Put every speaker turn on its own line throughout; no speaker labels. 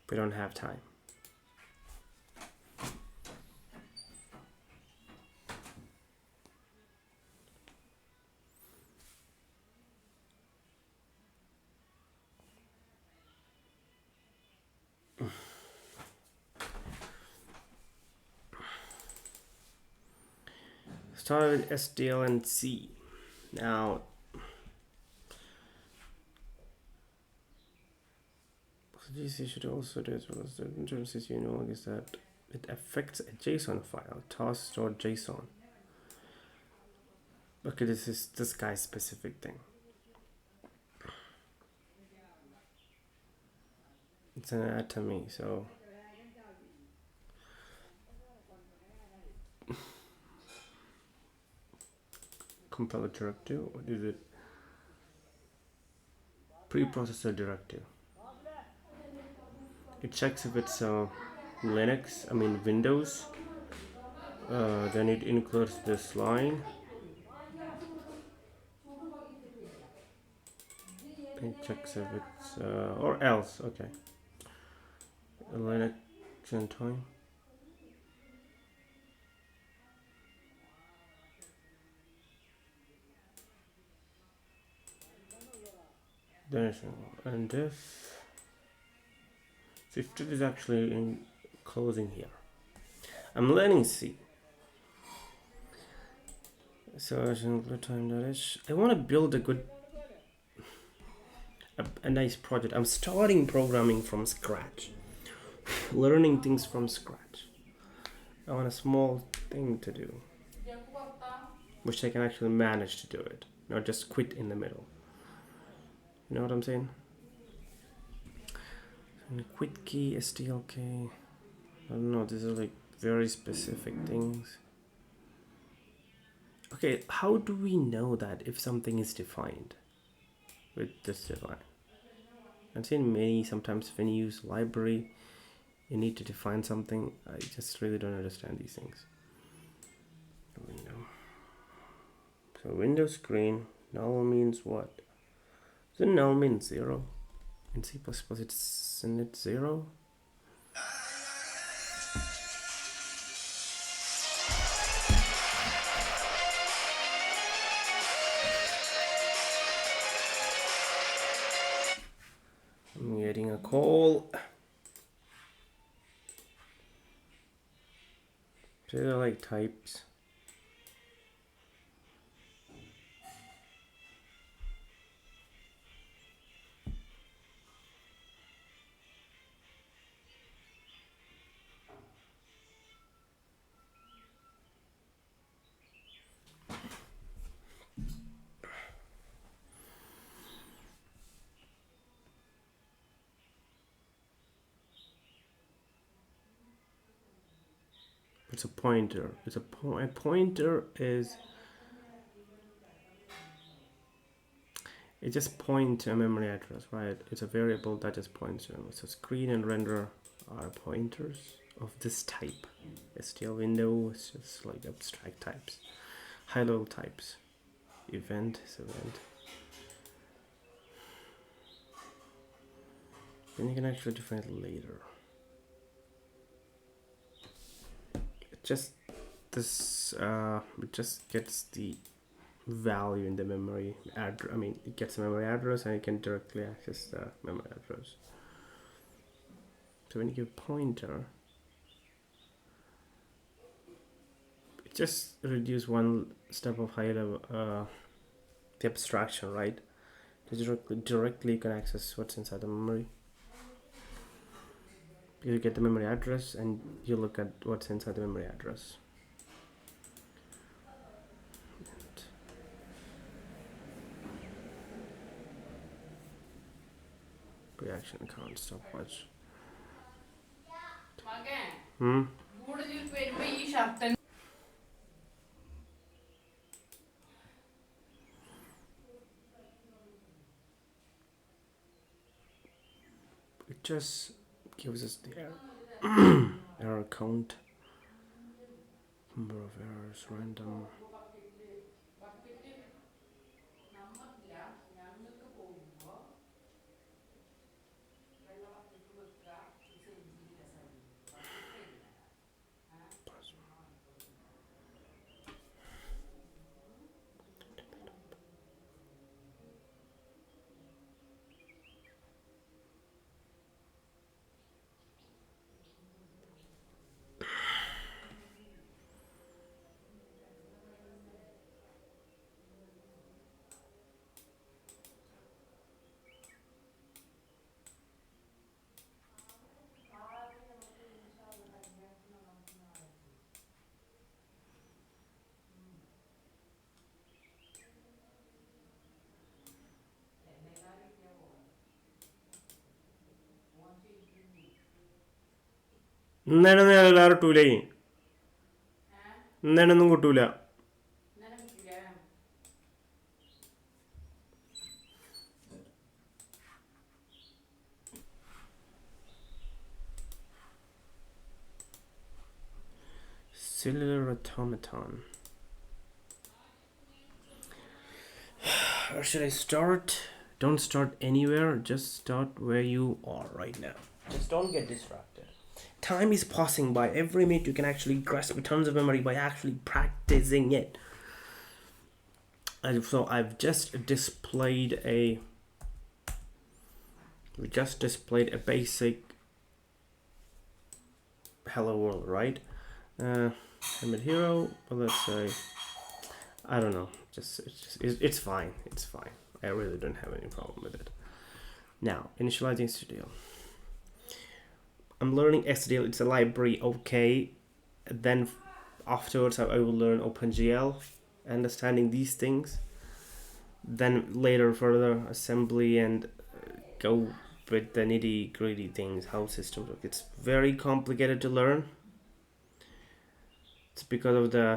We don't have time. Start with SDL and C. Now, GC should also do as well as the differences you know is that it affects a JSON file, task.json. Okay, this is this guy's specific thing. It's an anatomy, so compile a directive. What is it? Preprocessor directive. It checks if it's Windows. Then it includes this line. It checks if it's or else. Okay. Linux and time. And this 50 is actually in closing here. I'm learning C. So I want to build a nice project. I'm starting programming from scratch, learning things from scratch. I want a small thing to do, which I can actually manage to do it, not just quit in the middle. You know what I'm saying? Quit key, STLK. I don't know. These are like very specific things. Okay, how do we know that if something is defined with this define? I've seen many, sometimes when you use library, you need to define something. I just really don't understand these things. Window. So window screen, null means what? So null means 0. In C++, isn't it 0? I'm getting a call. So they're like types. It's a pointer. It's a pointer is it just points to a memory address, right? It's a variable that just points to them. So screen and render are pointers of this type. STL window is just like abstract types, high level types. Event is event. Then you can actually define it later. It just it just gets the value in the memory address. It gets a memory address and it can directly access the memory address. So when you give pointer, it just reduce one step of high level the abstraction, right? Directly you can access what's inside the memory. You get the memory address and you look at what's inside the memory address. Reaction can't stopwatch. It just gives us the error count, number of errors, random. ഇന്നേനൊന്നും എല്ലാവരും കിട്ടൂലേ, ഇന്നേനൊന്നും കിട്ടൂല. Cellular automaton. Where should I start? Don't start anywhere, just start where you are right now. Just don't get distracted. Time is passing by. Every minute you can actually grasp tons of memory by actually practicing it. And so I've just displayed a basic hello world, right? Handmade Hero, but let's say, I don't know, it's fine, I really don't have any problem with it. Now, initializing STL. I'm learning STL, it's a library, okay. Then afterwards I will learn OpenGL, understanding these things. Then later further assembly and go with the nitty gritty things, how systems work. It's very complicated to learn. It's because of the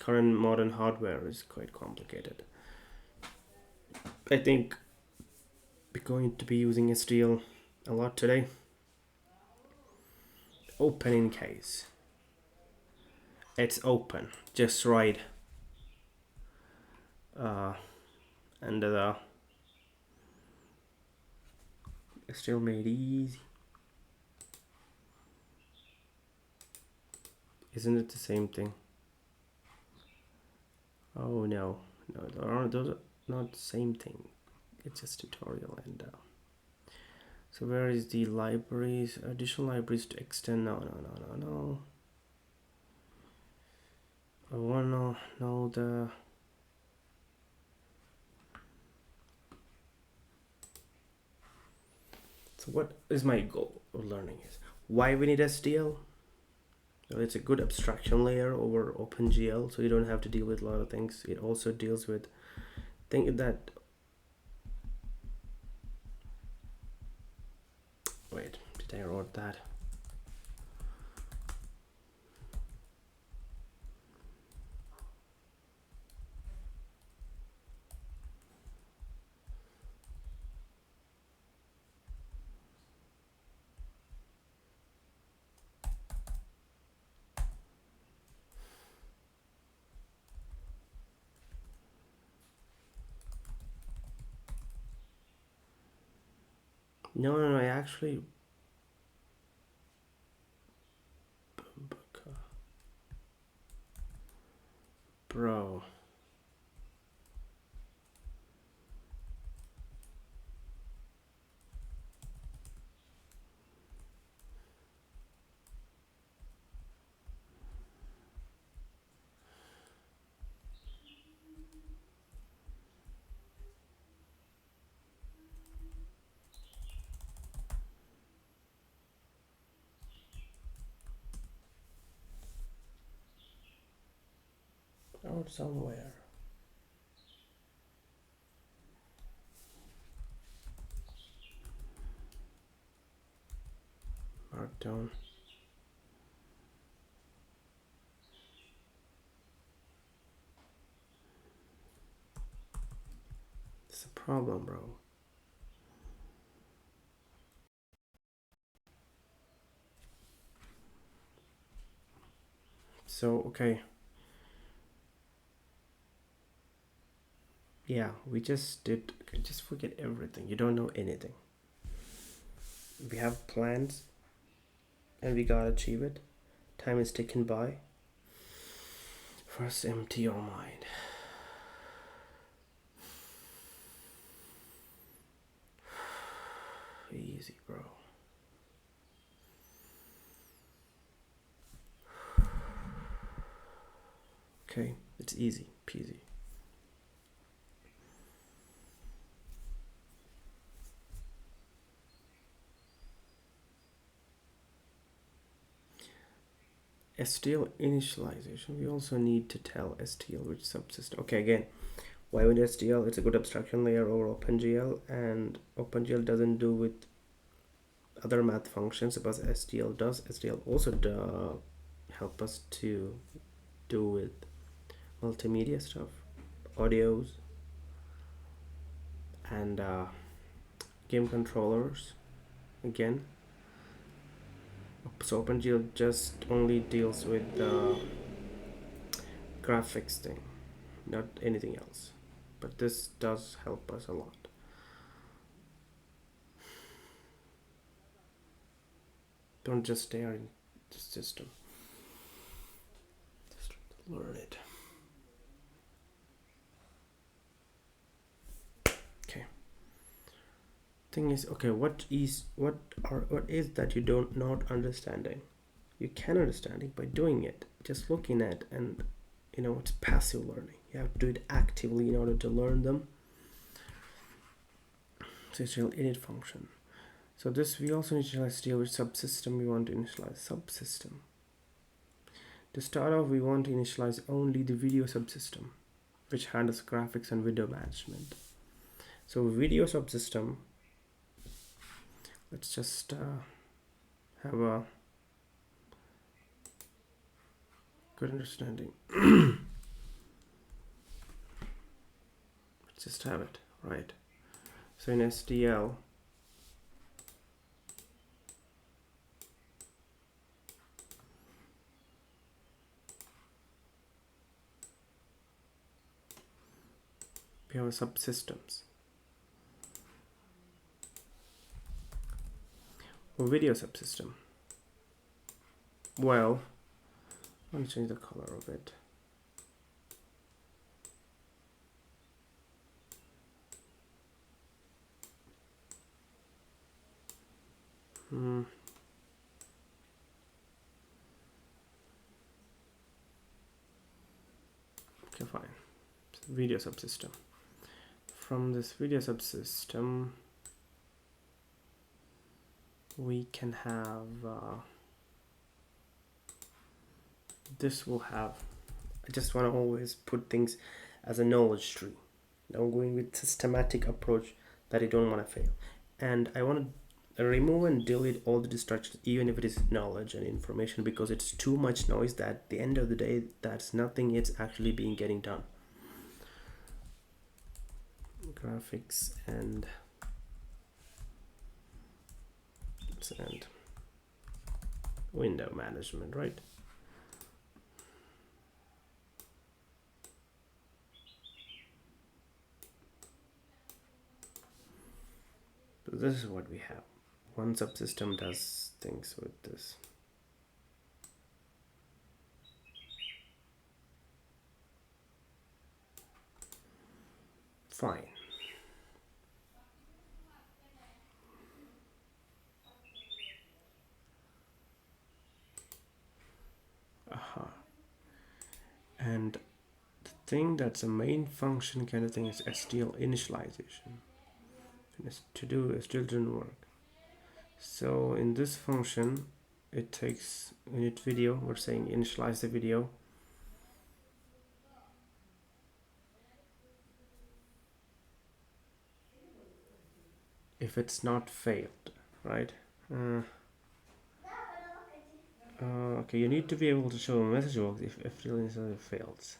current modern hardware is quite complicated. I think we're going to be using STL a lot today. Open in case. It's open. Just write and the STL made easy. Isn't it the same thing? Oh no, those are not the same thing. It's just tutorial and so where is the libraries? Additional libraries to extend? No. I wanna know the so what is my goal of learning is why we need STL. It's a good abstraction layer over OpenGL, so you don't have to deal with a lot of things. It also deals with think that wait, did I wrote that? No, I actually bro. Out somewhere. Markdown. It's a problem, bro. So okay. Yeah, we just did. Okay, just forget everything. You don't know anything. We have plans and we gotta achieve it. Time is ticking by. First, empty your mind. Easy, bro. Okay, it's easy peasy. STL initialization. We also need to tell STL which subsystem. Okay, again, why would STL? It's a good abstraction layer over OpenGL, and OpenGL doesn't do with other math functions, but STL does. STL also help us to do with multimedia stuff, audios, and game controllers again. So OpenGL just only deals with the graphics thing, not anything else, but this does help us a lot. Don't just stare in the system, just learn it. Okay, thing is, okay, what is that you don't not understanding? You can understand it by doing it, just looking at, and it's passive learning. You have to do it actively in order to learn them. So it's real init function. So this we also initialize deal with subsystem. We want to initialize subsystem. To start off, we want to initialize only the video subsystem, which handles graphics and window management. So video subsystem, let's just have a good understanding. Let's just have it, right? So in STL, we have subsystems. Video subsystem. Well, let me change the color of it. Okay, fine. Video subsystem. From this video subsystem, we can have this will have, I just want to always put things as a knowledge tree. Now I'm going with systematic approach that I don't want to fail, and I want to remove and delete all the distractions, even if it is knowledge and information, because it's too much noise that at the end of the day that's nothing it's actually being getting done. Graphics and window management, right? So this is what we have. One subsystem does things with this. Fine. And the thing that's a main function kind of thing is STL initialization. And to do it still didn't work. So in this function, it takes init video. We're saying initialize the video. If it's not failed, right? Okay, you need to be able to show a message box if FTL initializer fails.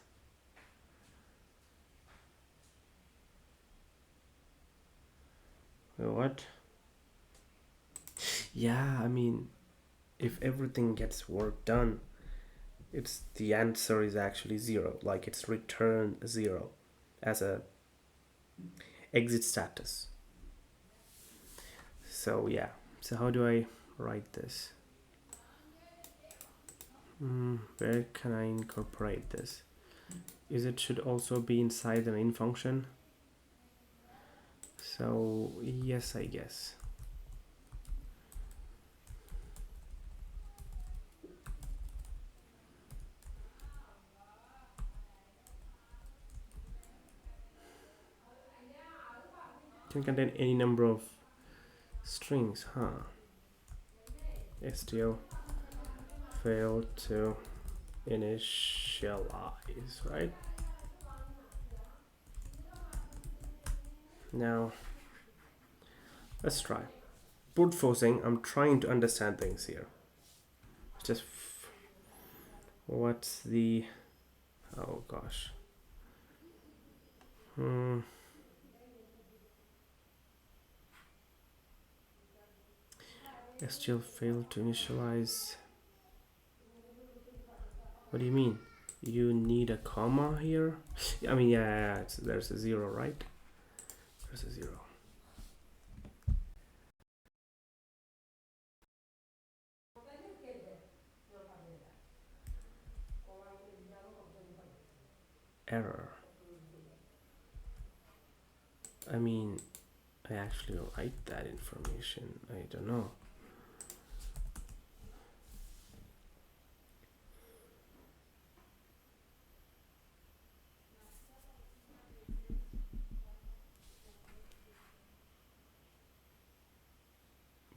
What? Yeah, I mean, if everything gets work done, the answer is actually 0. Like it's return 0 as a exit status. So yeah. So how do I write this? Where can I incorporate this? It should also be inside the main function. So yes, I guess. Can contain any number of strings, huh? STL failed to initialize, right? Now let's try. brute forcing. I'm trying to understand things here. Just what's the, oh gosh. STL failed to initialize. What do you mean? You need a comma here? I mean, yeah, there's a zero, right? There's a zero. Error. I mean, I actually write that information. I don't know.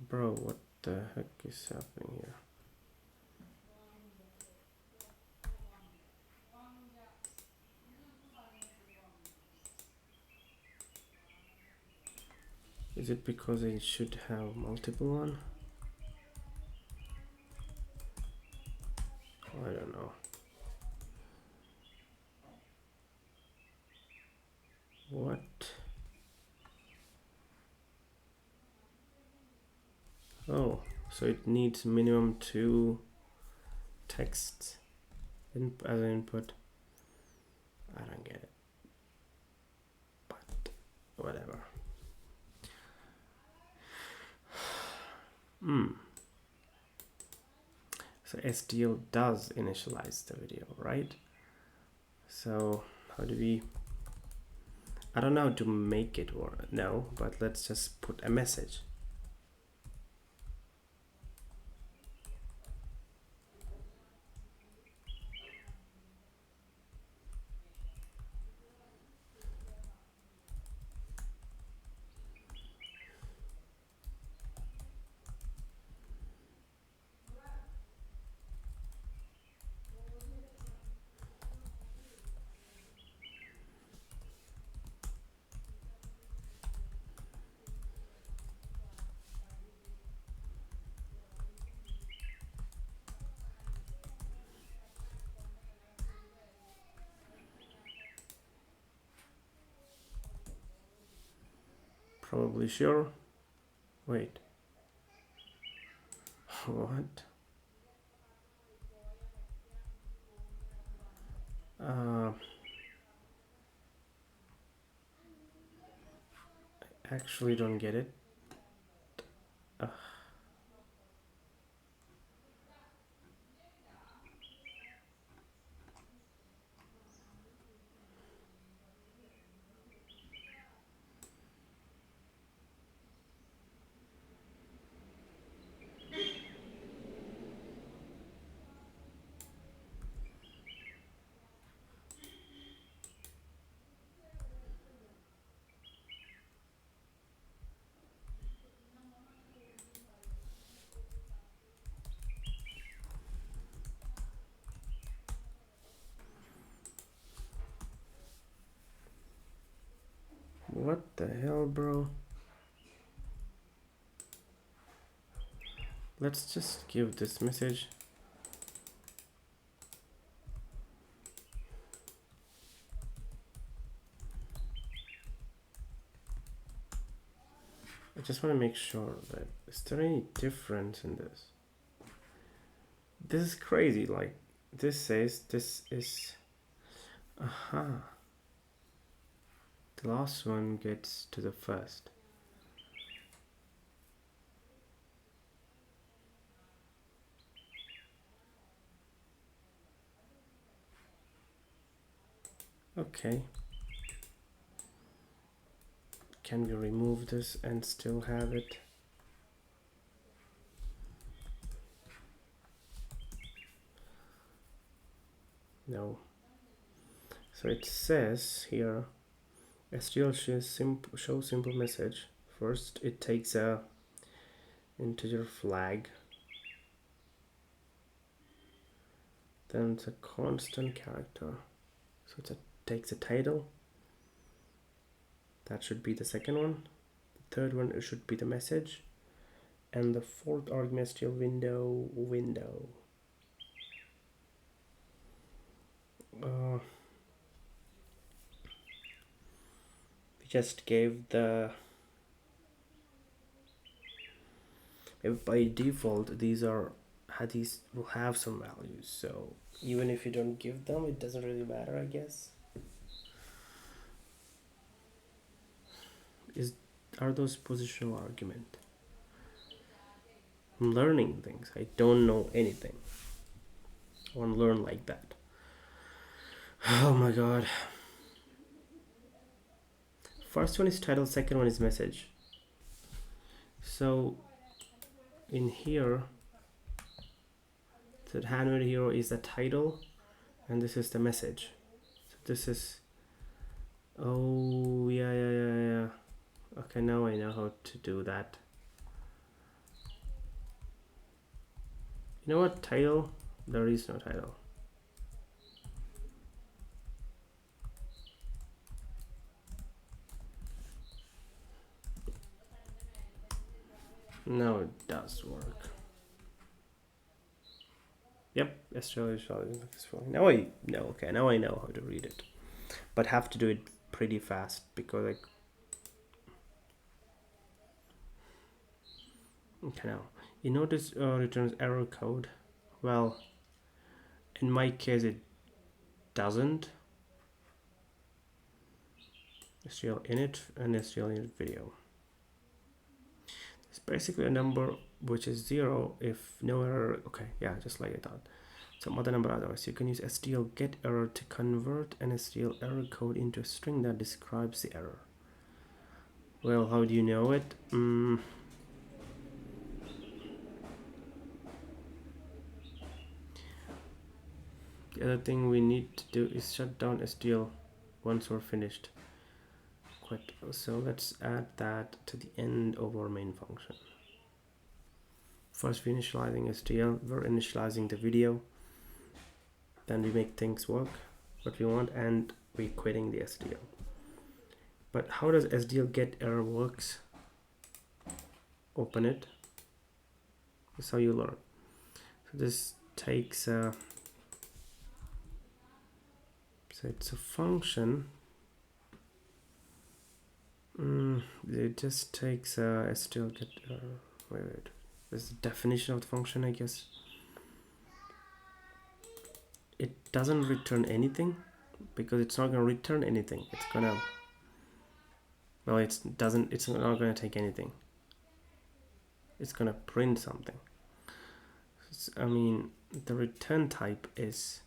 Bro, what the heck is happening here? Is it because I should have multiple one? I don't know. What? Oh, so it needs minimum 2 texts as an input. I don't get it. But whatever. So STL does initialize the video, right? So how do we, I don't know how to make it work, no, but let's just put a message. Probably sure. Wait. What? Actually don't get it. What the hell, bro? Let's just give this message. I just want to make sure that, is there any difference in this? This is crazy. Like, this says this is, aha. The last one gets to the first. Okay. Can we remove this and still have it? No. So it says here, STL show simple message. First, it takes a integer flag. Then it's a constant character. So it takes a title. That should be the second one. The third one, it should be the message. and the fourth argument is still window. We just gave the, by default these will have some values, so even if you don't give them, it doesn't really matter, I guess. Are those positional argument? I'm learning things. I don't know anything. I want to learn like that. Oh my god. First one is title, second one is message. So in here, the Handmade Hero is the title and this is the message. So this is, oh yeah. Okay, now I know how to do that. You know what? Title? There is no title. Now it does work. Yep, Australia. Now I know. Okay, now I know how to read it, but have to do it pretty fast because like. Okay, now you notice returns error code. Well, in my case it doesn't. STL init and STL init video. It's basically a number which is 0 if no error. Okay, yeah, just like I thought. Some other number otherwise. You can use STL get error to convert an STL error code into a string that describes the error. Well, how do you know it? The other thing we need to do is shut down STL once we're finished. So let's add that to the end of our main function. First, we're initializing STL. We're initializing the video. Then we make things work what we want, and we're quitting the STL. But how does STL get error works? Open it. That's how you learn. So this takes so it's a function. It just takes STL get error. Wait. There's the definition of the function, I guess. It doesn't return anything because it's not going to return anything. It's gonna, well, it's not going to take anything. It's going to print something. I mean, the return type is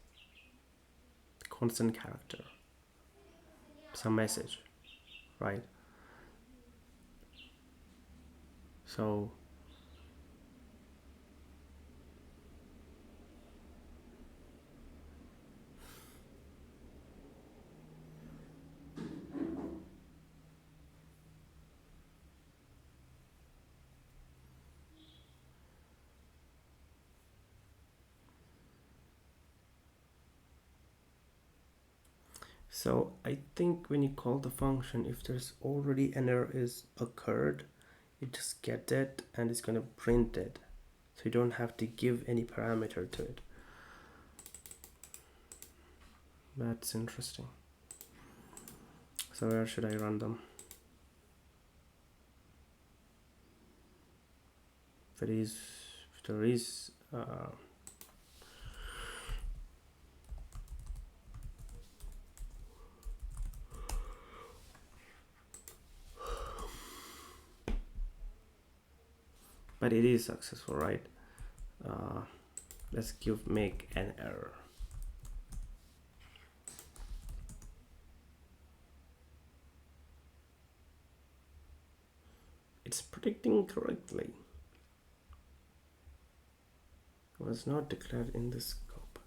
constant character, some message, right? So So I think when you call the function, if there's already an error is occurred, you just get it and it's going to print it. So you don't have to give any parameter to it. That's interesting. So where should I run them? If there is but it is successful, right? Let's make an error. It's predicting correctly. Was not declared in the scope.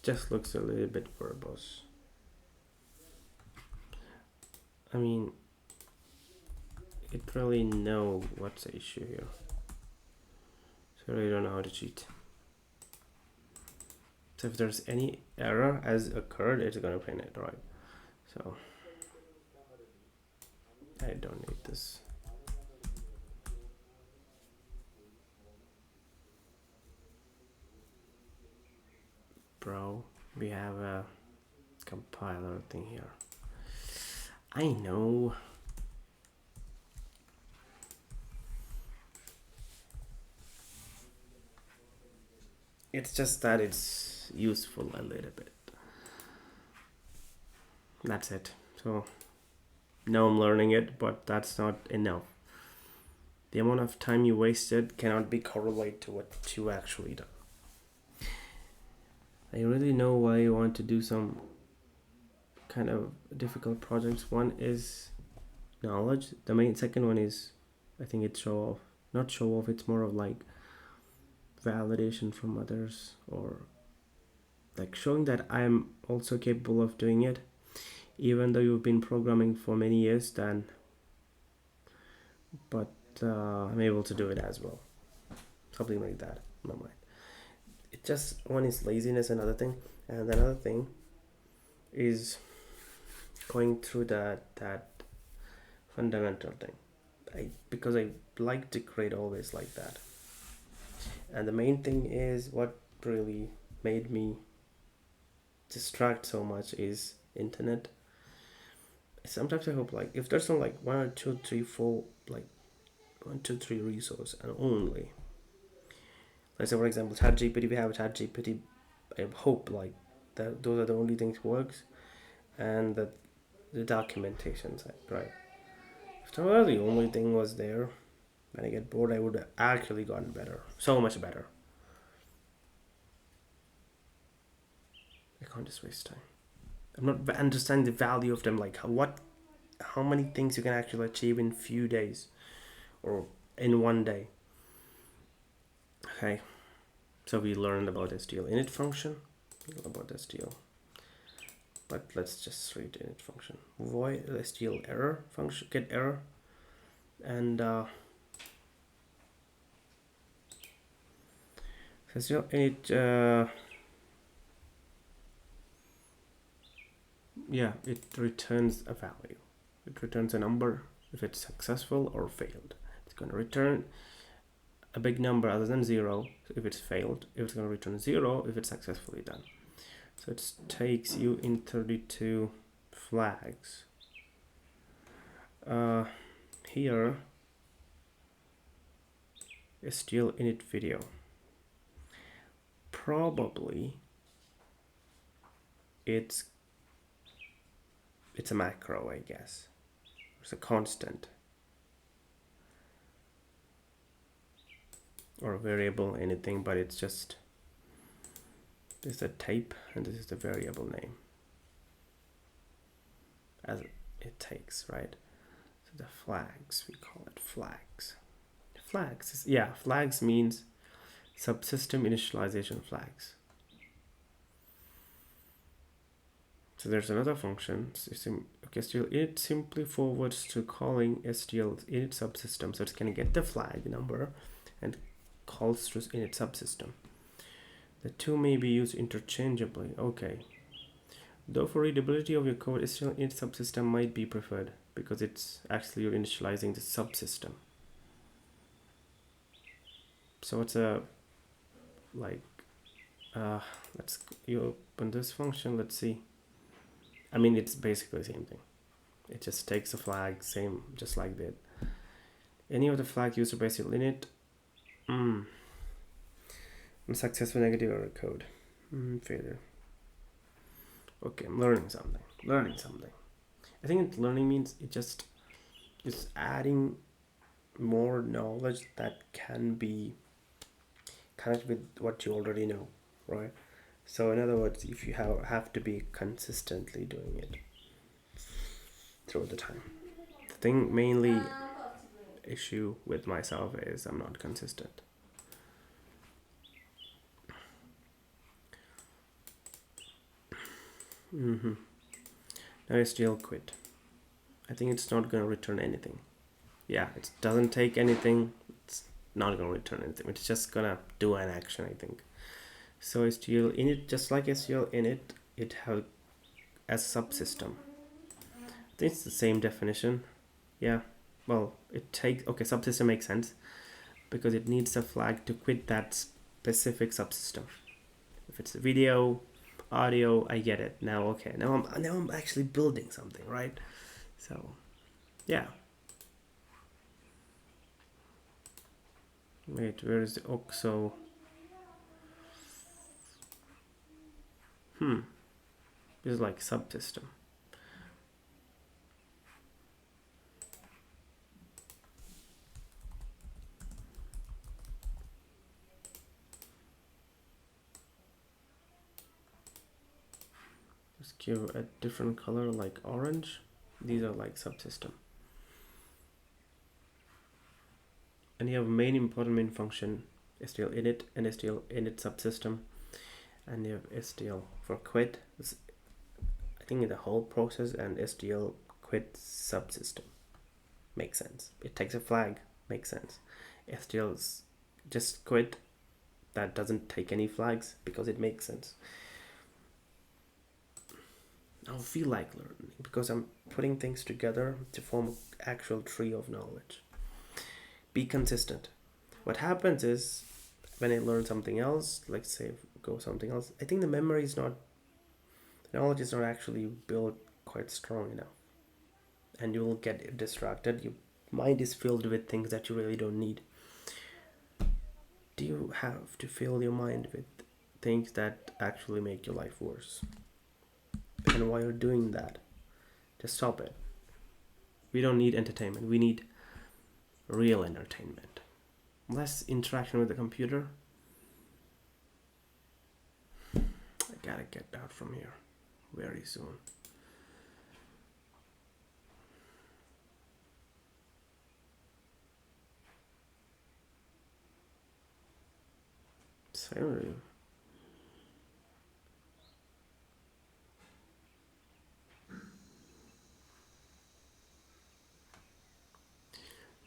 Just looks a little bit verbose. I mean, it really know what's the issue here. So I really don't know how to cheat. So if there's any error has occurred, it's gonna print it, right? So I don't need this. Bro, we have a compiler thing here. I know. It's just that it's useful a little bit. That's it. So now I'm learning it, but that's not enough. The amount of time you wasted cannot be correlated to what you actually done. I really know why you want to do some kind of difficult projects. One is knowledge. The main second one is, I think it's show off. Not show off, it's more of like validation from others, or like showing that I'm also capable of doing it, even though you've been programming for many years then, but I'm able to do it as well. Something like that in my mind. It just, one is laziness, another thing, and another thing is going through that fundamental thing. Because I like to create always like that. And the main thing is what really made me distract so much is internet. Sometimes I hope like if there's some like 1 or 2 3 4 like 1 2 3 resource and only, let's say for example ChatGPT, we have ChatGPT. I hope like that those are the only things works, and that the documentation side, right? If that were the only thing was there, when I get bored, I would have actually gotten better, so much better. I can't just waste time. I'm not understanding the value of them, like how many things you can actually achieve in few days or in one day. Okay, so we learned about STL init function, about STL, but let's just read init function. Void STL error function, get error, and STL init. Yeah, it returns a value. It returns a number if it's successful or failed. It's going to return a big number other than 0 if it's failed. If it's going to return 0 if it's successfully done. So it takes you in 32 flags. Here is still init video. Probably it's a macro, I guess. It's a constant or a variable, anything, but it's just, this is the type and this is the variable name as it takes, right? So the flags, we call it flags. Flags is, yeah, flags means subsystem initialization flags. So there's another function, okay, STL init simply forwards to calling STL init subsystem. So it's going to get the flag number and calls to init subsystem. The two may be used interchangeably. Okay. Though for readability of your code, STL init subsystem might be preferred because it's actually you're initializing the subsystem. So it's a like let's you open this function, let's see. I mean, it's basically the same thing. It just takes a flag, same, just like that. Any of the flag used by STL init, unsuccessful, negative error code, failure. Okay, I'm learning something. I think learning means it just is adding more knowledge that can be connected with what you already know, right? So in other words, if you have to be consistently doing it through the time. The thing mainly issue with myself is I'm not consistent. Now I still quit. I think it's not going to return anything. yeah, it doesn't take anything. It's not gonna return anything. It's just gonna do an action, I think. So STL init, just like STL init, it have as subsystem. I think it's the same definition. Yeah. Well, it takes, okay, subsystem makes sense because it needs a flag to quit that specific subsystem. If it's video, audio, I get it. Now okay. Now I'm actually building something, right? So yeah. Wait, where is the OXO? This is like subsystem. Just give a different color like orange. These are like subsystem. And you have main important main function, STL init and STL init subsystem. And you have STL for quit. I think the whole process and STL quit subsystem. Makes sense. It takes a flag. Makes sense. STL's just quit. That doesn't take any flags because it makes sense. I don't feel like learning because I'm putting things together to form an actual tree of knowledge. Be consistent. What happens is when I learn something else, like say go something else, I think the memory is not, the knowledge is not actually built quite strong enough. And you will get distracted. Your mind is filled with things that you really don't need. Do you have to fill your mind with things that actually make your life worse? And while you're doing that, just stop it. We don't need entertainment. We need real entertainment. Less interaction with the computer. I gotta get out from here very soon. Sorry.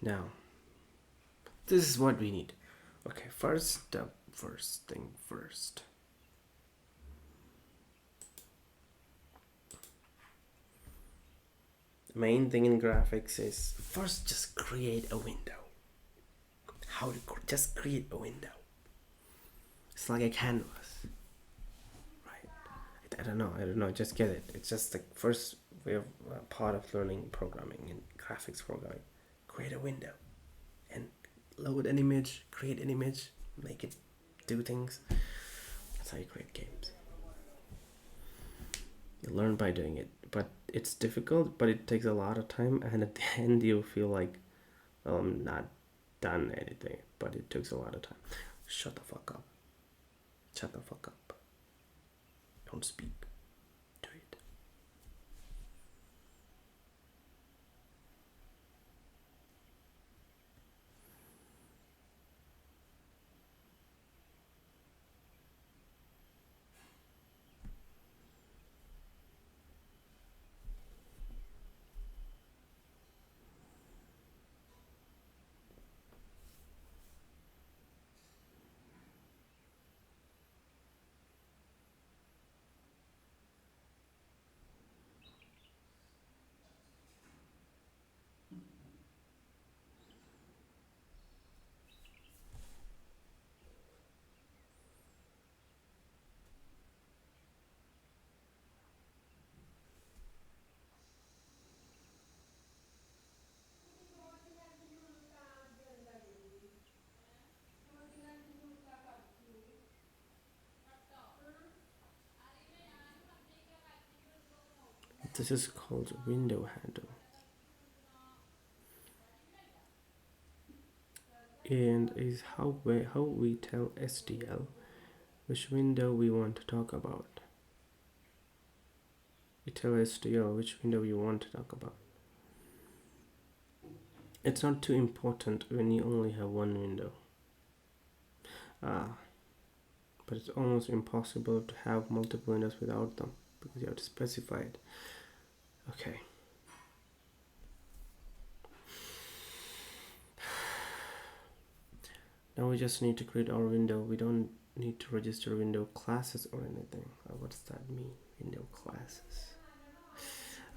Now, this is what we need. Okay, first thing first. The main thing in graphics is first just create a window. How to just create a window. It's like a canvas, right? I don't know. Just get it. It's just the first way of part of learning programming and graphics programming. Create a window and load an image, create an image, make it do things. That's how you create games. You learn by doing it, but it's difficult, but it takes a lot of time, and at the end you feel like, well, I'm not done anything, but it takes a lot of time. Shut the fuck up. Shut the fuck up. Don't speak. Do it. This is called window handle. And is how we tell STL which window we want to talk about. We tell STL which window we want to talk about. It's not too important when you only have one window. But it's almost impossible to have multiple windows without them because you have to specify it. Okay. Now we just need to create our window. We don't need to register window classes or anything. What does that mean? Window classes.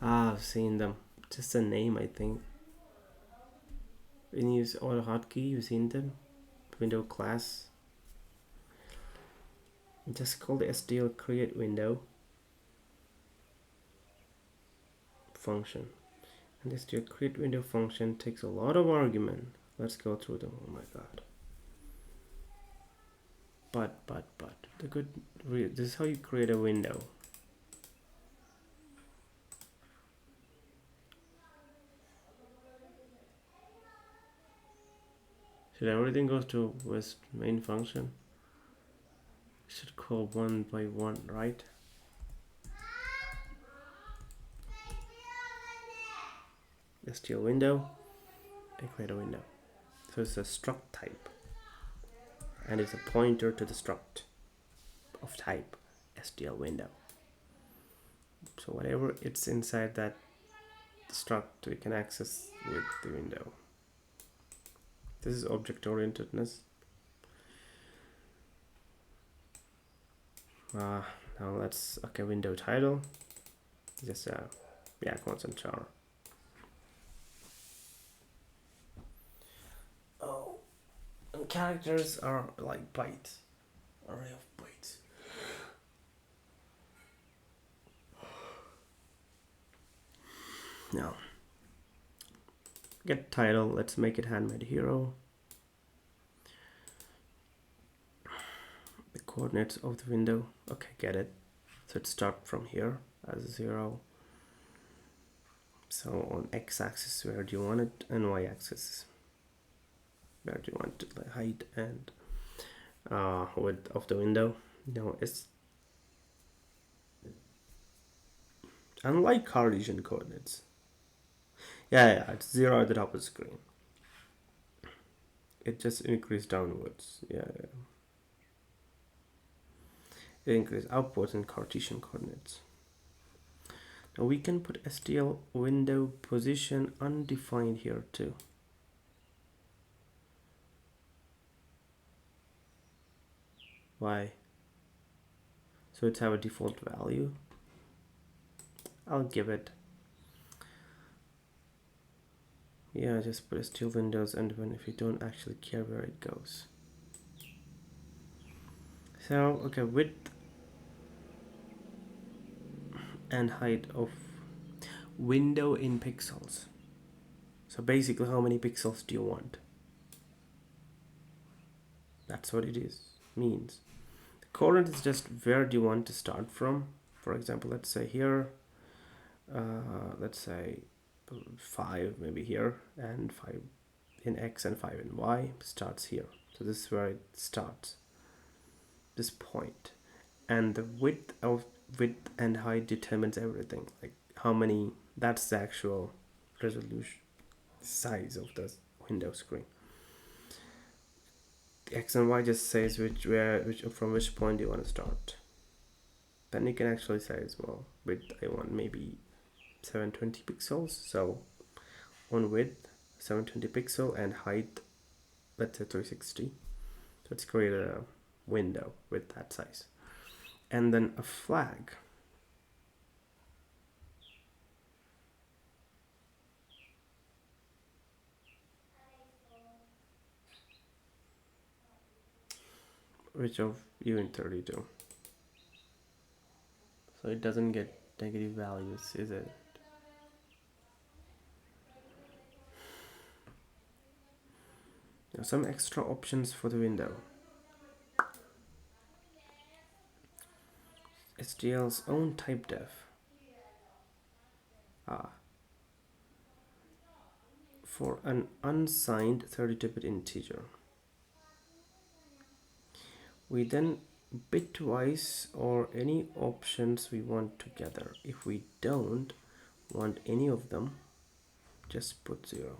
Ah, I've seen them. Just a name, I think. When you use auto hotkey, you've seen them. Window class. Just call the STL create window function. And this STL create window function takes a lot of argument. Let's go through them. Oh my god. But the good this is how you create a window. Should everything goes to this main function? Should call one by one, right? STL window and create a window. So it's a struct type, and it's a pointer to the struct of type STL window. So whatever it's inside that struct, we can access with the window. This is object orientedness. Now let's window title. Just constant char. Oh, and characters are like bytes, array of bytes. Now, get title. Let's make it Handmade Hero. The coordinates of the window. Okay, get it. So it starts from here as 0. So on x-axis, where do you want it, and y-axis, where do you want it, the height and width of the window. Now it's unlike Cartesian coordinates. Yeah, it's 0 at the top of the screen. It just increased downwards. Yeah. It increased upwards in Cartesian coordinates. Now we can put STL window position undefined here too. Why? So it's have a default value. I'll give it. Yeah, just put STL windows, and when if you don't actually care where it goes. So okay, width and height of window in pixels. So basically, how many pixels do you want? That's what it is means. The coordinate is just where do you want to start from. For example, let's say here, let's say 5 maybe here, and 5 in x and 5 in y starts here. So this is where it starts, this point. And the width and height determines everything, like how many, that's the actual resolution size of the window screen. The x and y just says from which point you want to start. Then you can actually say as well, width I want maybe 720 pixels, so on width 720 pixel and height let's say 360. So let's create a window with that size, and then a flag. Which of you in 32? So it doesn't get negative values, is it? Now some extra options for the window. STL's own type def. For an unsigned 32-bit integer. We then bitwise or any options we want together. If we don't want any of them, just put 0.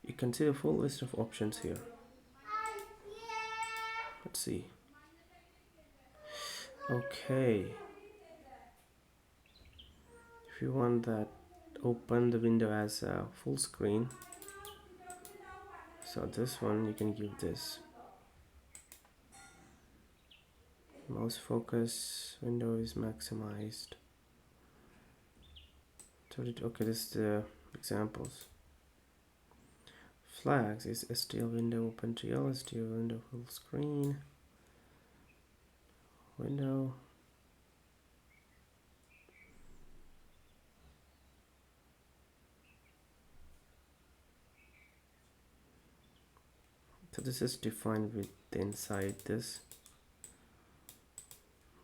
You can see the full list of options here. Let's see. Okay. If you want that open the window as a full screen. So this one you can give this mouse focus, window is maximized. So okay, this is the examples. Flags is STL window open TL, STL window full screen, window. So this is defined with inside this.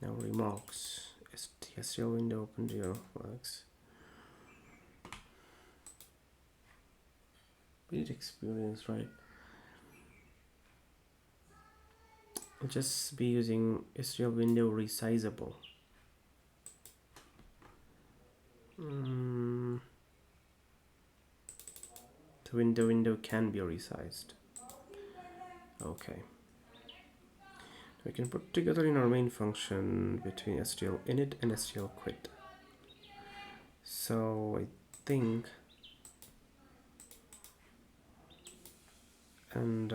Now remarks, STL window open TL flags. We need experience, right? I'll just be using STL window resizable. The window can be resized. Okay. We can put together in our main function between STL init and STL quit. So I think, and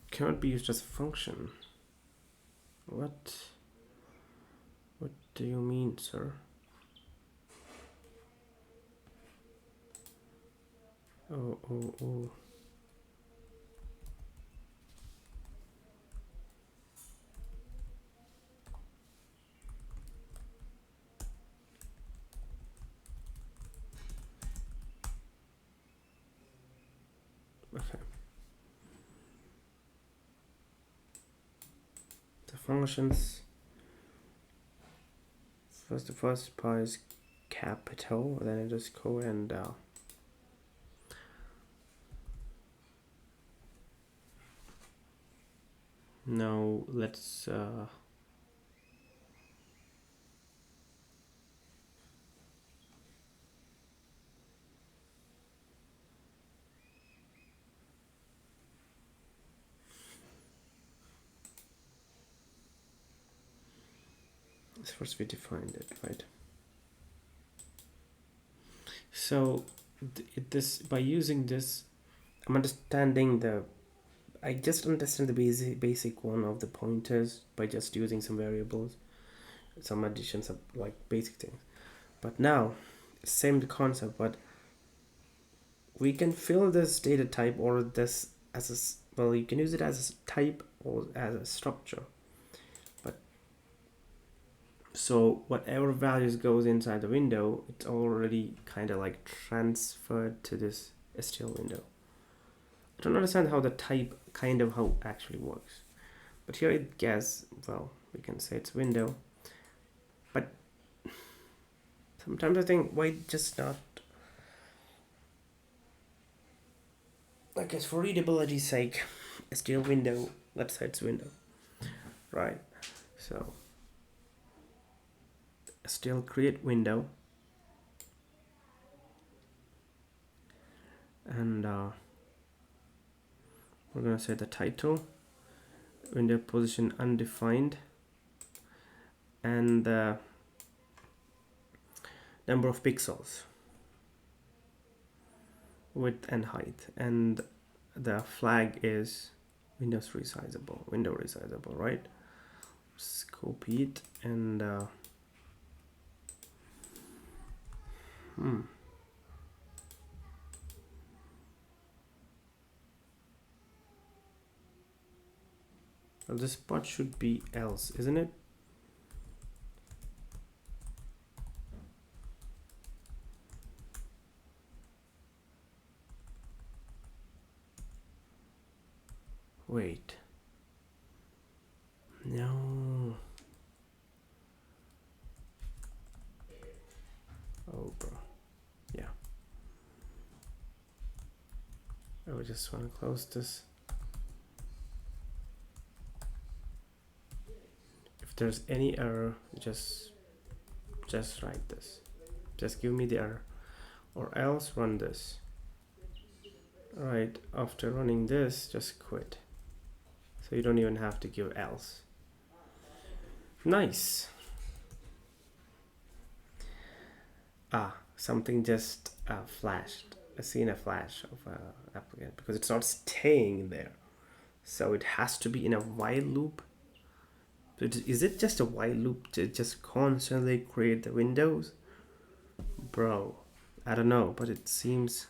cannot be used as a function. What do you mean, sir? Oh. Okay. The functions. The first part is capital, then it is co and now let's first we defined it, right? So this, by using this, I'm understanding I just understand the basic one of the pointers by just using some variables, some additions of like basic things. But now, same concept, but we can fill this data type or this as a, well, you can use it as a type or as a structure. But so whatever values goes inside the window, it's already kind of like transferred to this STL window. I don't understand how the type kind of how actually works, but here it gets, well, we can say it's window, but sometimes I think why just not, I guess for readability's sake, STL window, let's say it's window, right? So STL create window, and we're gonna say the title, window position undefined, and the number of pixels, width and height, and the flag is window resizable, right? Just copy it and well, this part should be else, isn't it? Wait. No. Oh, bro. Yeah. I just want to close this. If there's any error, just write this. Just give me the error. or else run this. Alright, after running this, just quit. So you don't even have to give else. Nice. Something just flashed. I seen a flash of applicant because it's not staying there. So it has to be in a while loop. Is it just a while loop to just constantly create the windows? Bro, I don't know, but it seems...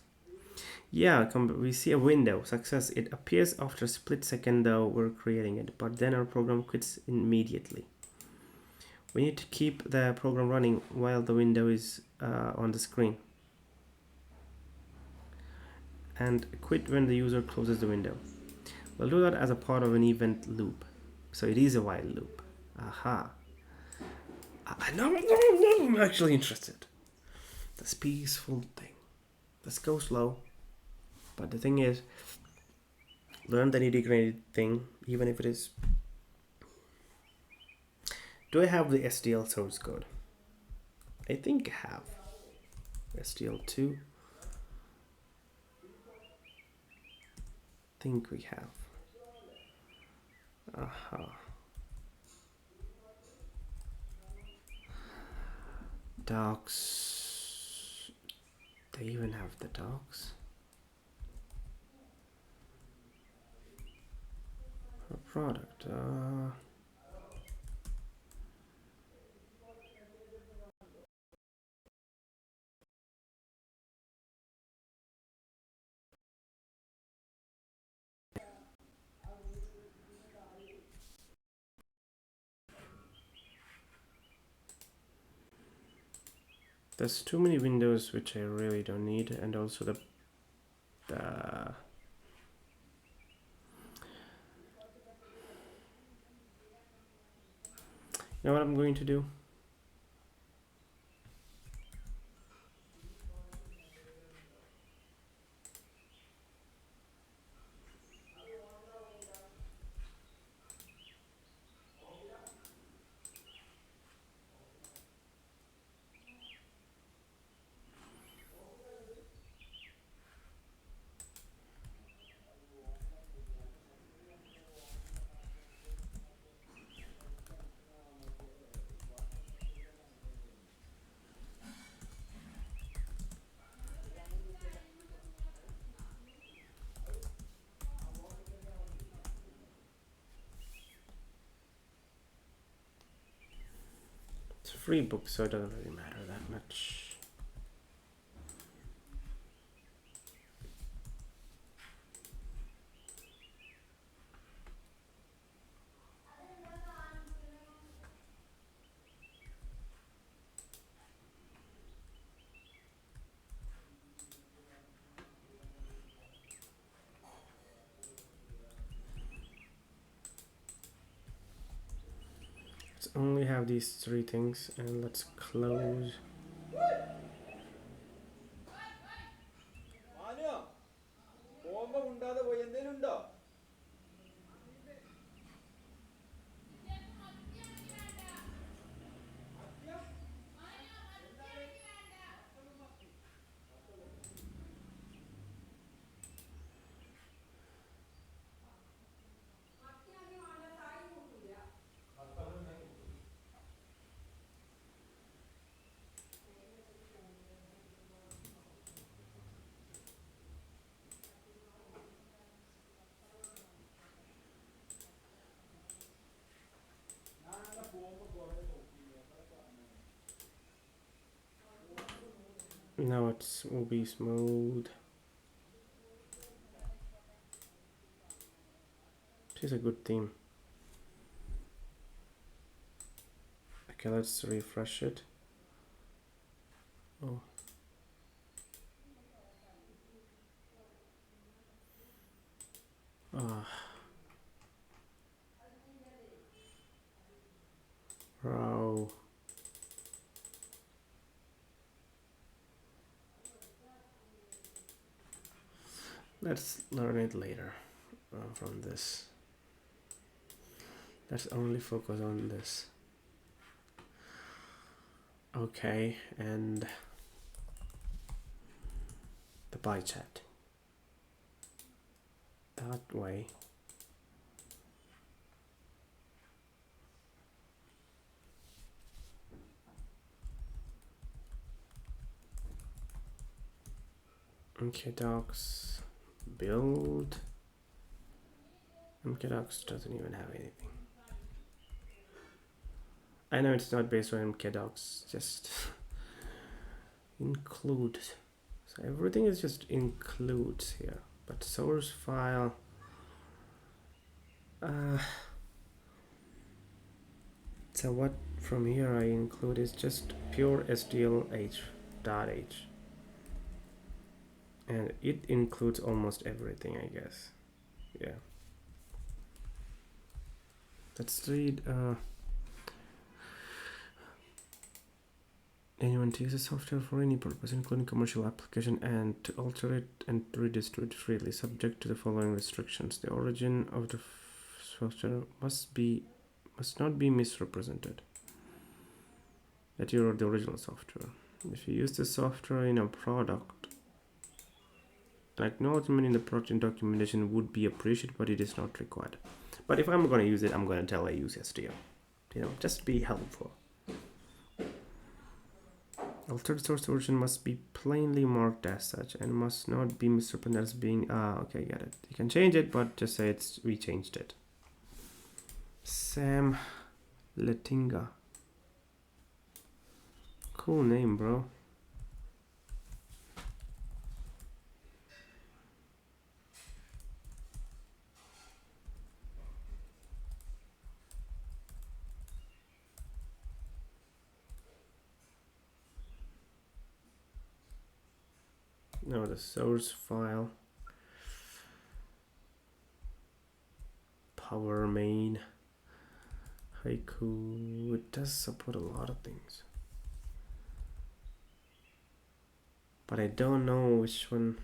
Yeah, we see a window, success. It appears after a split second though we're creating it, but then our program quits immediately. We need to keep the program running while the window is on the screen. And quit when the user closes the window. We'll do that as a part of an event loop. So it is a while loop. Aha. Now I'm actually interested. This peaceful thing. Let's go slow. But the thing is, learn the nitty-gritty thing, even if it is... Do I have the SDL source code? I think I have. SDL2. I think we have. Aha. Docs. They even have the docs. For product. There's too many windows which I really don't need, and also the you know what I'm going to do? It's a free book, so it doesn't really matter that much. Let's only have these three things, and let's close. Now it will be smooth. It is a good theme. Okay, let's refresh it. Oh. Wow. Let's learn it later from this. Let's only focus on this. Okay, and the pie chart that way. Okay, docs build. MKDocs doesn't even have anything. I know it's not based on MKDocs, just include. So everything is just includes here, but source file. So what from here I include is just pure SDLH.h, and it includes almost everything, I guess. Yeah. Let's read. Anyone to use a software for any purpose, including commercial application, and to alter it and redistribute freely, subject to the following restrictions. The origin of the software must not be misrepresented. That you wrote the original software. If you use the software in a product, acknowledgement in the project documentation would be appreciated, but it is not required. But if I'm going to use it, I'm going to tell I use SDL. Just be helpful. Altered source version must be plainly marked as such and must not be misrepresented as being okay, get it. You can change it, but just say we changed it. Sam Letinga. Cool name, bro. No, the source file. Power main. Haiku. It does support a lot of things. But I don't know which one.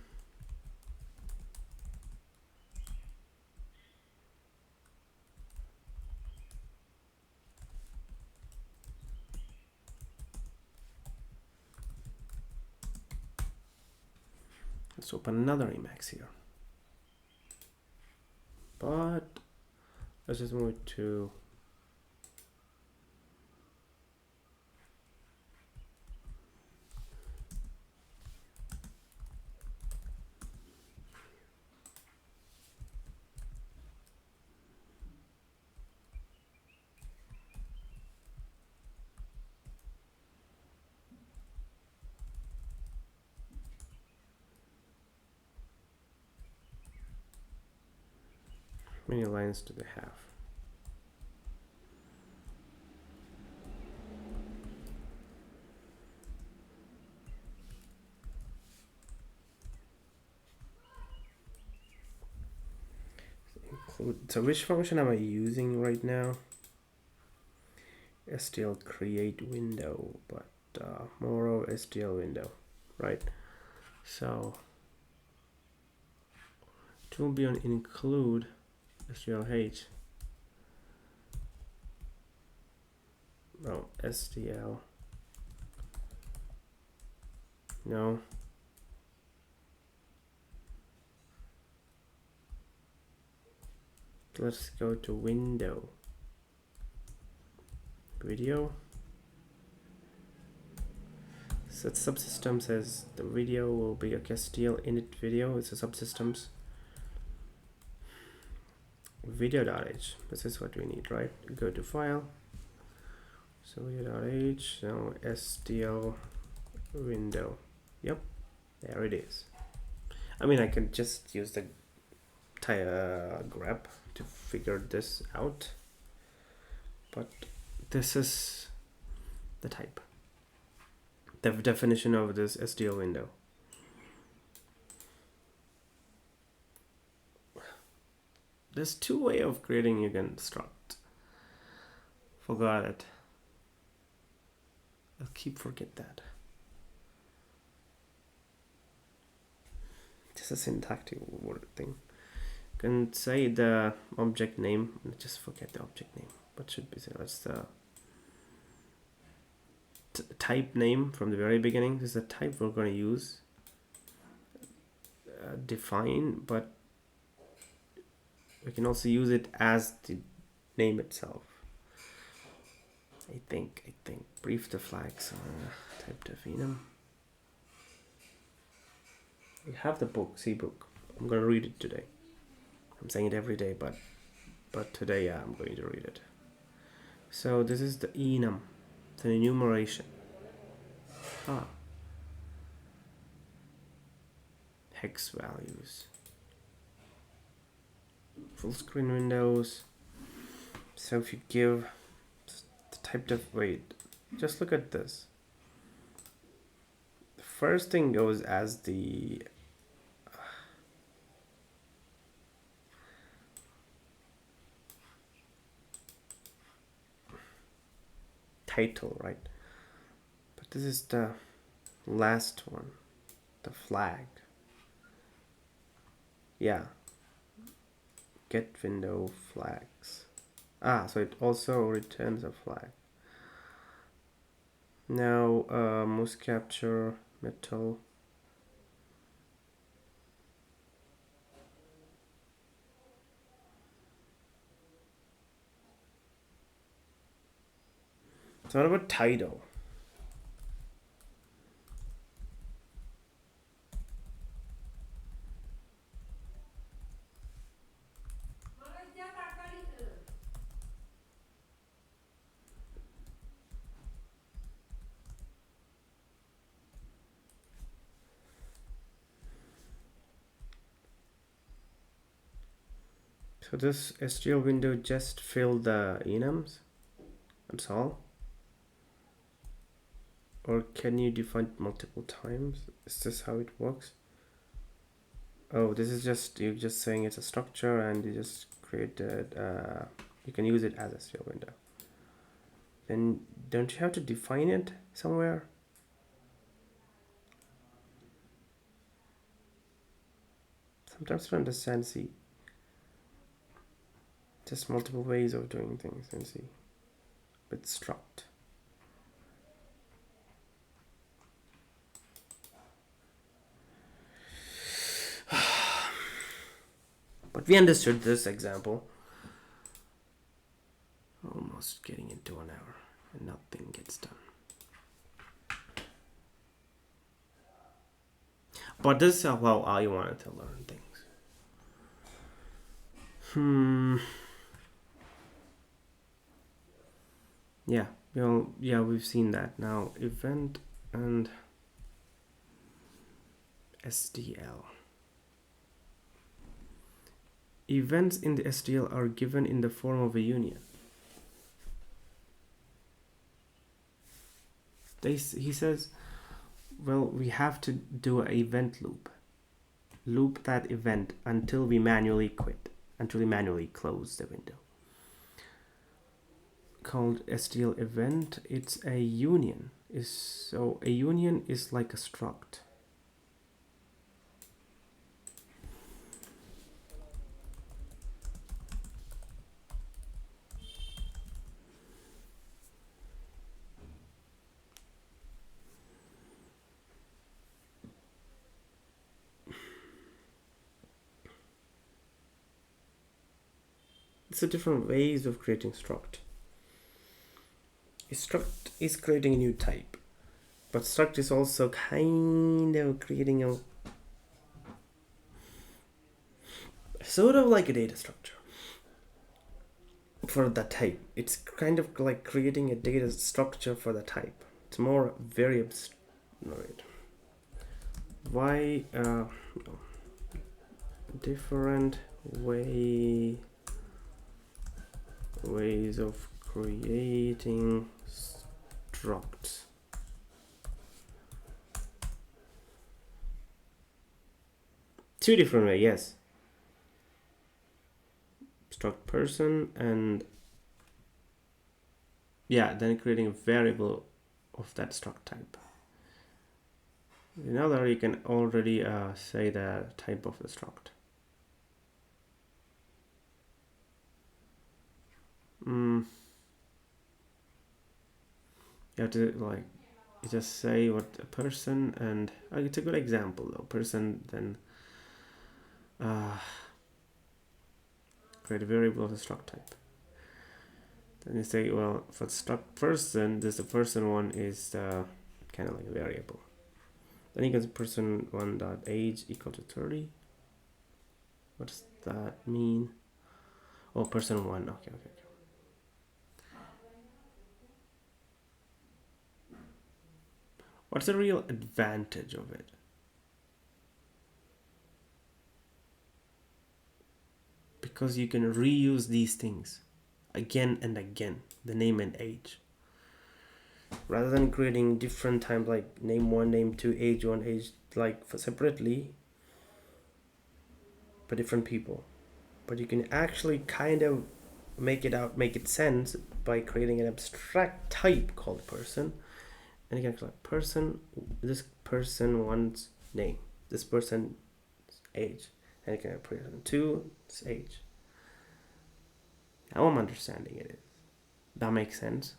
Let's open another Emacs here. But let's just move it to how many lines do they have? So which function am I using right now? STL create window, but more of STL window, right? So it will be on include STLH. No, STL. No. Let's go to window. Video. Set subsystem says the video will be a STL init video. It's a subsystems. Video.h. This is what we need, right? Go to file. So video.h. Now STL window. Yep, there it is. I mean, I can just use the grep to figure this out, but this is the type, the definition of this STL window. There's two ways of creating a construct. Forgot it. I'll keep forget that. Just a syntactic word thing. You can say the object name. Just forget the object name. What should be said? That's the type name from the very beginning. This is the type we're going to use. define, but we can also use it as the name itself. I think brief the flags type of enum. We have the book, book. I'm gonna read it today. I'm saying it every day, but today, yeah, I'm going to read it. So this is the enum. It's an enumeration. Hex values. Full screen windows. So if you give the type of, wait, just look at this. The first thing goes as the title, right? But this is the last one, the flag. Yeah, get window flags. So it also returns a flag. Now mouse capture metal. So what about title? So this STL window just filled the enums. That's all. Or can you define multiple times? Is this how it works? Oh, this is just, you're just saying it's a structure and you just created, you can use it as a STL window. Then don't you have to define it somewhere? Sometimes I don't understand, see. Just multiple ways of doing things, and see. With struct. But we understood this example. Almost getting into 1 hour and nothing gets done. But this is how I wanted to learn things. Yeah, yeah, we've seen that. Now, event and STL. Events in the STL are given in the form of a union. He says, well, we have to do an event loop. Loop that event until we manually quit, until we manually close the window. Called STL event, it's a union. So a union is like a struct. It's a different ways of creating struct. A struct is creating a new type, but struct is also kind of creating a sort of like a data structure for the type. It's kind of like creating a data structure for the type. It's more very abstract. Why different ways of creating structs. Two different ways, yes. Struct person and yeah, then creating a variable of that struct type. In other, you can already say the type of the struct. You have to like just say what a person, and it's a good example though. Person, then Uh, create a variable of the struct type. Then you say, well, for struct person, the person one is kind of like a variable. Then you can say person one dot age equal to 30. What does that mean? Oh, person one. Okay. What's the real advantage of it? Because you can reuse these things again and again, the name and age. Rather than creating different times like name 1, name 2, age 1, age like for separately for different people. But you can actually kind of make it sense by creating an abstract type called person. And you can select person, this person wants name, this person's age, and you can put it on 2, its age. Now I'm understanding it. That makes sense.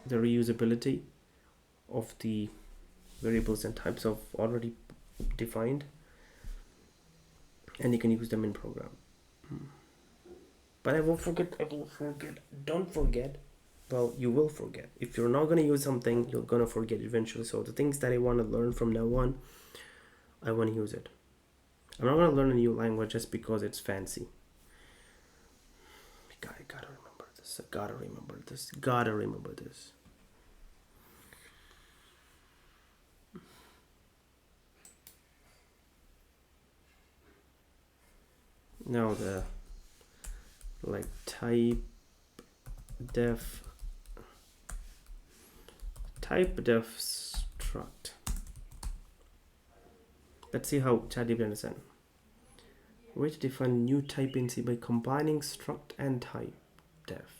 The reusability of the variables and types of already defined, and you can use them in program. But I will forget. Don't forget. Well, you will forget. If you're not going to use something, you're going to forget eventually. So the things that I want to learn from now on, I want to use it. I'm not going to learn a new language just because it's fancy. I gotta remember this. Gotta remember this. Now the like type def struct. Let's see how ChatGPT understands. Way to define new type in C by combining struct and type def.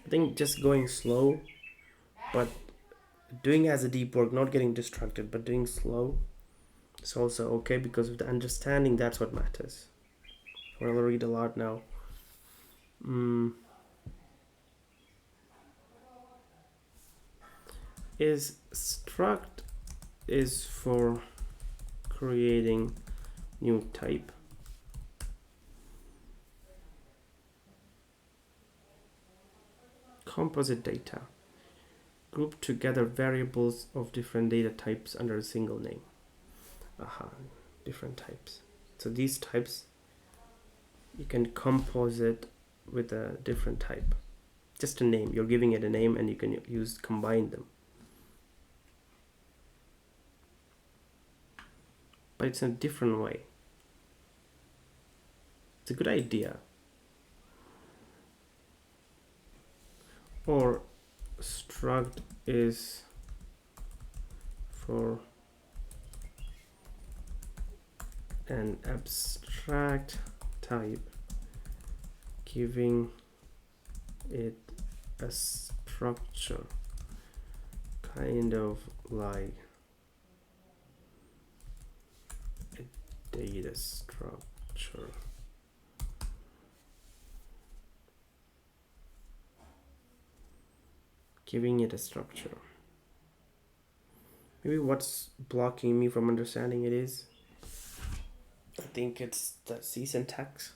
I think just going slow, but doing as a deep work, not getting distracted, but doing slow, it's also okay because of the understanding. That's what matters. I'll read a lot now. Is struct is for creating new type. Composite data. Group together variables of different data types under a single name. Different types. So these types, you can composite with a different type. Just a name. You're giving it a name and you can combine them. But it's in a different way. It's a good idea. Or struct is for an abstract type, giving it a structure, kind of like a data structure. Giving it a structure. Maybe what's blocking me from understanding it is, I think it's the C syntax.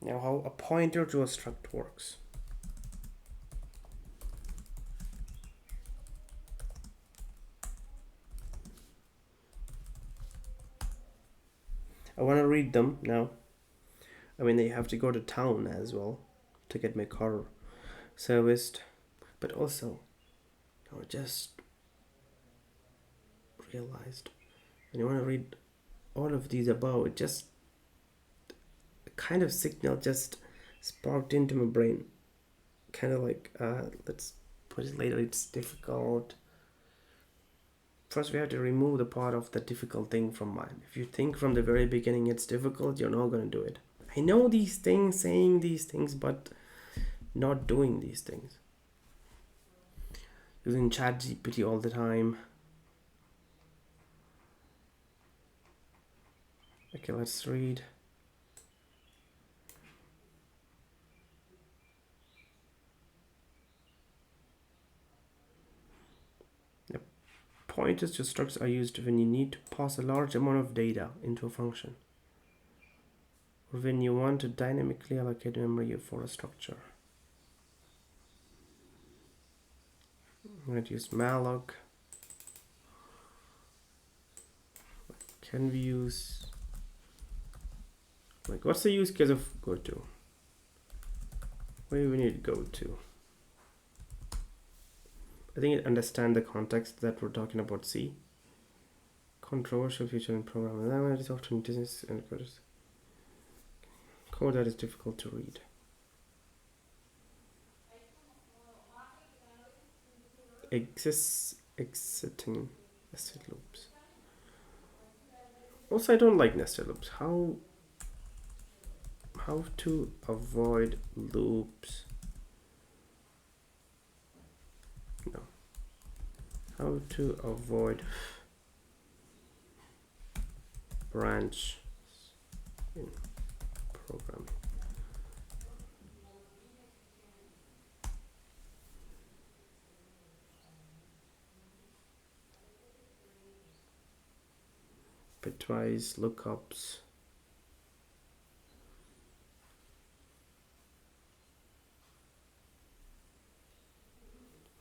Now how a pointer to a struct works. I want to read them now. I mean, they have to go to town as well to get my car serviced. But also, I just realized when you want to read all of these above, it just a kind of signal just sparked into my brain. Kind of like, let's put it later, it's difficult. First, we have to remove the part of the difficult thing from mind. If you think from the very beginning it's difficult, you're not going to do it. I know these things, saying these things, but not doing these things. using ChatGPT all the time. Okay, let's read. Yep. Pointers to structs are used when you need to pass a large amount of data into a function, or when you want to dynamically allocate memory for a structure. I'm going to use malloc. Can we use, like, what's the use case of goto? Where do we need goto? I think it understands the context that we're talking about C. Controversial feature in programming. That is often business and code that is difficult to read. Exiting nested loops. Also, I don't like nested loops. How to avoid loops? No. How to avoid branch in programming. Bitwise lookups.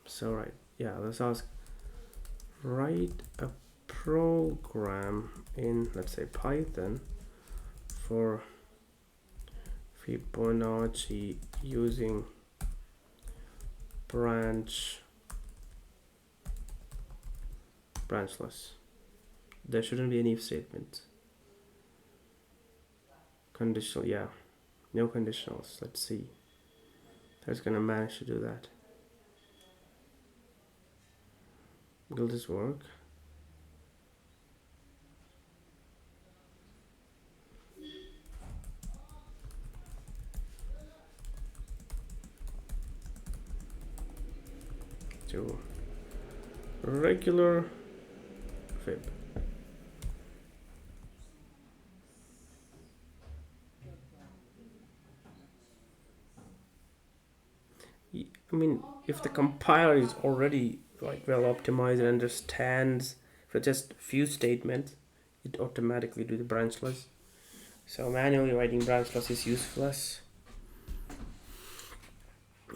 So right, yeah, let's ask, write a program in, let's say, Python for Fibonacci using branchless. There shouldn't be any if statements. Conditional, yeah, no conditionals. Let's see. That's gonna manage to do that. Will this work? To regular fib. I mean, if the compiler is already like well optimized and understands for just few statements, it automatically do the branchless. So manually writing branchless is useless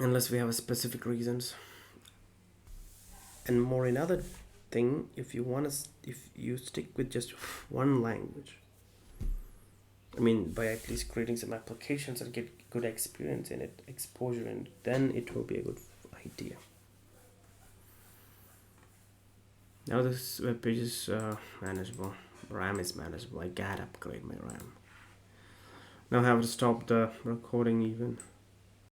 unless we have a specific reasons. And more another thing, if you stick with just one language, I mean, by at least creating some applications and get good experience in it, exposure, and then it will be a good idea. Now this web page is manageable. RAM is manageable. I gotta upgrade my RAM. Now I have to stop the recording even.